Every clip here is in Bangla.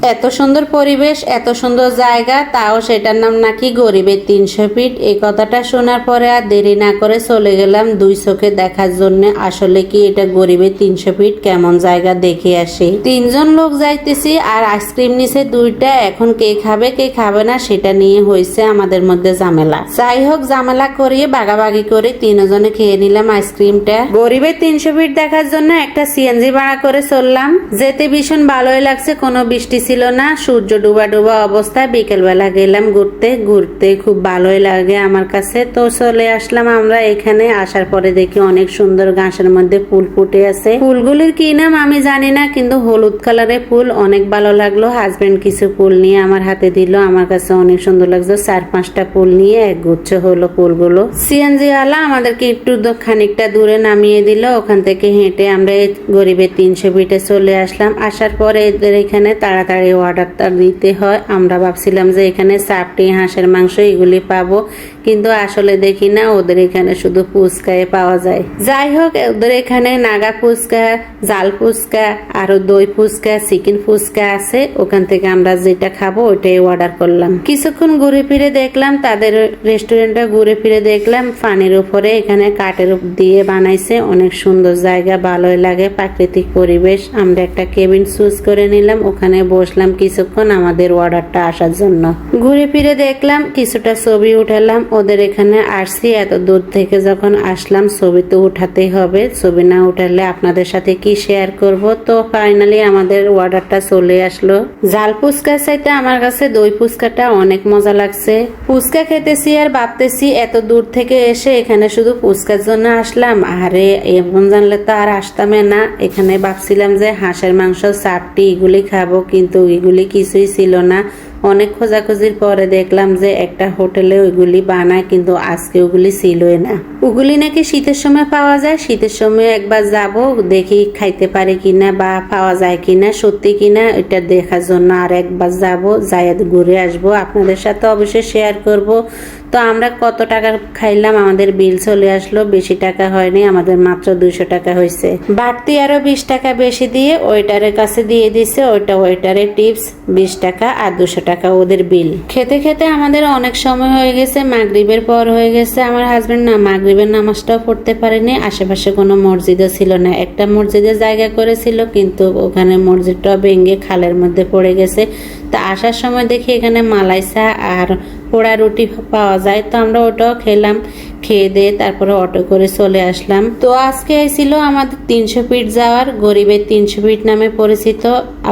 এত সুন্দর পরিবেশ, এত সুন্দর জায়গা, তাও সেটার নাম নাকি গরিবের 300 ফিট। এই কথাটা শোনার পরে আর দেরি না করে চলে গেলাম দুই চোখে দেখার জন্য আসলে কি এটা গরিবের 300 ফিট কেমন জায়গা দেখে আসি। 3 জন লোক যাইতেছি আর আইসক্রিম নিছে 2টা। এখন কে খাবে কে খাবে না সেটা নিয়ে হয়েছে আমাদের মধ্যে ঝামেলা। যাই হোক, ঝামেলা করিয়ে বাগাবাগি করে 3 জনে খেয়ে নিলাম আইসক্রিমটা। গরিবের 300 ফিট দেখার জন্য একটা সিএনজি ভাড়া করে চললাম। যেতে ভীষণ ভালোই লাগছে, কোনো বৃষ্টি ছিল না, সূর্য ডুবা ডুবা অবস্থায়। বিকেল বেলা গেলাম ঘুরতে, ঘুরতে খুব ভালোই লাগে আমার কাছে। তো চলে আসলাম আমরা এখানে। আসার পরে দেখি অনেক সুন্দর ঘাসের মধ্যে ফুল ফুটে আছে। ফুলগুলির কি নাম আমি জানি না, কিন্তু হলুদ কালারের ফুল, অনেক ভালো লাগলো। হাজবেন্ড কিছু ফুল নিয়ে আমার হাতে দিল, আমার কাছে অনেক সুন্দর লাগছে। 4-5টা ফুল নিয়ে একগুচ্ছ হলো ফুলগুলো। সিএনজি ওয়ালা আমাদেরকে একটু খানিকটা দূরে নামিয়ে দিল। ওখান থেকে হেঁটে আমরা গরিবের 300 ফিটে চলে আসলাম। আসার পরে এদের এখানে তাড়াতাড়ি অর্ডারটা দিতে হয়। আমরা ভাবছিলাম যে এখানে চাপটি, হাঁসের মাংস এগুলি পাবো, কিন্তু আসলে দেখি না ওদের এখানে শুধু ফুচকায় পাওয়া যায়। যাই হোক, ওদের এখানে নাগা ফুচকা, জাল ফুচকা, আরো দই ফুচকা, চিকেন ফুচকা আছে। ওখান থেকে আমরা যেটা খাবো ওইটাই অর্ডার করলাম। কিছুক্ষণ ঘুরে ফিরে দেখলাম তাদের রেস্টুরেন্টটা, ঘুরে ফিরে দেখলাম পানির উপরে এখানে কাঠের দিয়ে বানাইছে। অনেক সুন্দর জায়গা, ভালোই লাগে, প্রাকৃতিক পরিবেশ। আমরা একটা কেবিন চুজ করে নিলাম, ওখানে বসলাম কিছুক্ষণ আমাদের অর্ডারটা আসার জন্য। ঘুরে ফিরে দেখলাম, কিছুটা ছবি উঠালাম। ওদের এখানে আসছি, এত দূর থেকে যখন আসলাম ছবি তো উঠাতেই হবে, ছবি না উঠালে আপনাদের সাথে কি শেয়ার করব। তো ফাইনালি আমাদের অর্ডারটা চলে আসলো। জাল ফুচকা চাইতে আমার কাছে দই ফুচকাটা অনেক মজা লাগছে। ফুচকা খেতেছি আর ভাবতেছি এত দূর থেকে এসে এখানে শুধু ফুচকার জন্য আসলাম। আরে এমন জানলে তো আর আসতামে না। এখানে ভাবছিলাম যে হাঁসের মাংস, চাপটি এগুলি খাবো, কিন্তু এগুলি কিছুই ছিল না। অনেক খোঁজাখুঁজির পরে দেখলাম যে একটা হোটেলে ওইগুলি বানায়, কিন্তু আজকে ওগুলি ছিলই না। ওগুলি নাকি শীতের সময় পাওয়া যায়। শীতের সময় একবার যাব, দেখি খাইতে পারি কিনা বা পাওয়া যায় কিনা, সত্যি কিনা এটা দেখার জন্য আর একবার যাব, যাই ঘুরে আসবো, আপনাদের সাথে অবশ্যই শেয়ার করব। তো আমরা কত টাকা খাইলাম, আমাদের বিল চলে আসলো। বেশি টাকা হয়নি, আমাদের মাত্র 200 টাকা হয়েছে। বাড়তি আরো 20 টাকা বেশি দিয়ে ওয়েটারের কাছে দিয়ে দিছে। ওইটা ওয়েটারের টিপস 20 টাকা আর 200 টাকা ওদের বিল। খেতে খেতে আমাদের অনেক সময় হয়ে গেছে, মাগরিবের পর হয়ে গেছে। আমার হাজবেন্ড না মাগরিবের নামাজটাও পড়তে পারেনি। আশেপাশে কোনো মসজিদও ছিল না। একটা মসজিদে জায়গা করেছিল, কিন্তু ওখানে মসজিদটাও ভেঙে খালের মধ্যে পড়ে গেছে। তা আসার সময় দেখি এখানে মালাইসা আর পোড়া রুটি পাওয়া যায়, তো আমরা ওটাও খেলাম। খেয়ে দিয়ে তারপরে অটো করে চলে আসলাম। তো আজকে ছিল আমাদের 300 ফিট যাওয়ার, গরিবের 300 ফিট নামে পরিচিত।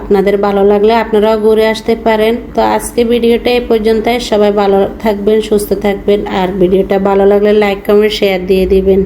আপনাদের ভালো লাগলে আপনারাও ঘুরে আসতে পারেন। তো আজকে ভিডিওটা এই পর্যন্তই। সবাই ভালো থাকবেন, সুস্থ থাকবেন, আর ভিডিওটা ভালো লাগলে লাইক কমেন্ট শেয়ার দিয়ে দিবেন।